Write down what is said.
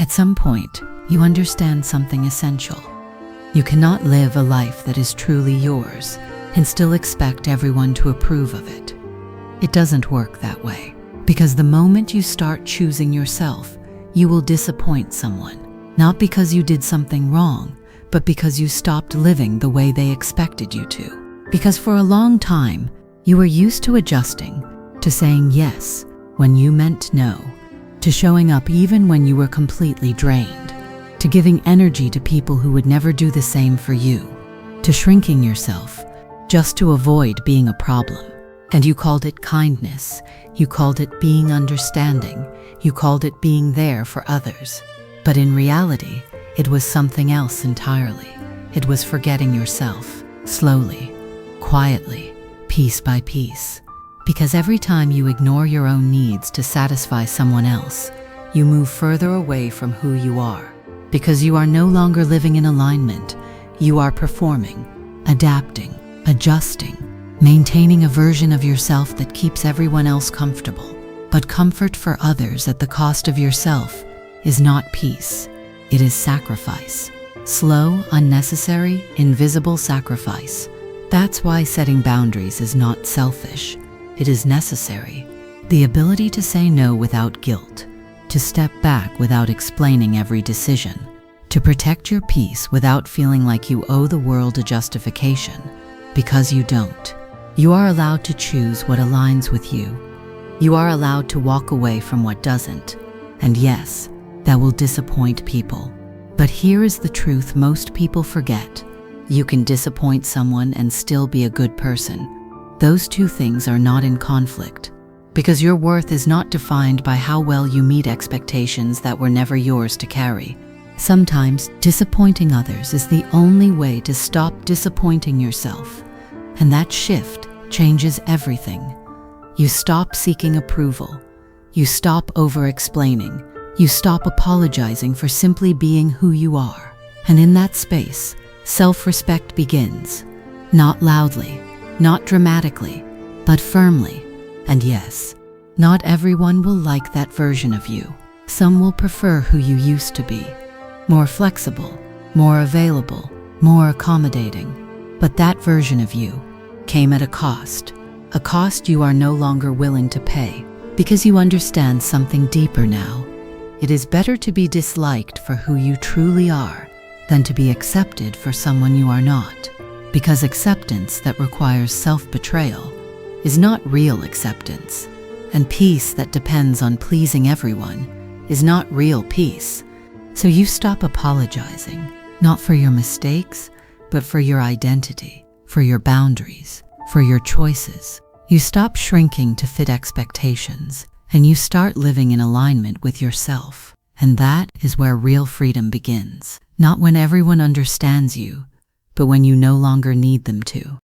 At some point, you understand something essential. You cannot live a life that is truly yours and still expect everyone to approve of it. It doesn't work that way, because the moment you start choosing yourself, you will disappoint someone, not because you did something wrong, but because you stopped living the way they expected you to. Because for a long time, you were used to adjusting, to saying yes when you meant no, to showing up even when you were completely drained, to giving energy to people who would never do the same for you, to shrinking yourself just to avoid being a problem. And you called it kindness, you called it being understanding, you called it being there for others. But in reality, it was something else entirely. It was forgetting yourself, slowly, quietly, piece by piece. Because every time you ignore your own needs to satisfy someone else, you move further away from who you are. Because you are no longer living in alignment, you are performing, adapting, adjusting, maintaining a version of yourself that keeps everyone else comfortable. But comfort for others at the cost of yourself is not peace. It is sacrifice. Slow, unnecessary, invisible sacrifice. That's why setting boundaries is not selfish. It is necessary. The ability to say no without guilt, to step back without explaining every decision, to protect your peace without feeling like you owe the world a justification, because you don't. You are allowed to choose what aligns with you. You are allowed to walk away from what doesn't. And yes, that will disappoint people. But here is the truth most people forget. You can disappoint someone and still be a good person. Those two things are not in conflict, because your worth is not defined by how well you meet expectations that were never yours to carry. Sometimes disappointing others is the only way to stop disappointing yourself, and that shift changes everything. You stop seeking approval. You stop over-explaining. You stop apologizing for simply being who you are. And in that space, self-respect begins. Not loudly, not dramatically, but firmly. And yes, not everyone will like that version of you. Some will prefer who you used to be. More flexible, more available, more accommodating. But that version of you came at a cost you are no longer willing to pay, because you understand something deeper now. It is better to be disliked for who you truly are than to be accepted for someone you are not, because acceptance that requires self-betrayal is not real acceptance, and peace that depends on pleasing everyone is not real peace. So you stop apologizing, not for your mistakes, but for your identity, for your boundaries, for your choices. You stop shrinking to fit expectations, and you start living in alignment with yourself. And that is where real freedom begins. Not when everyone understands you, but when you no longer need them to.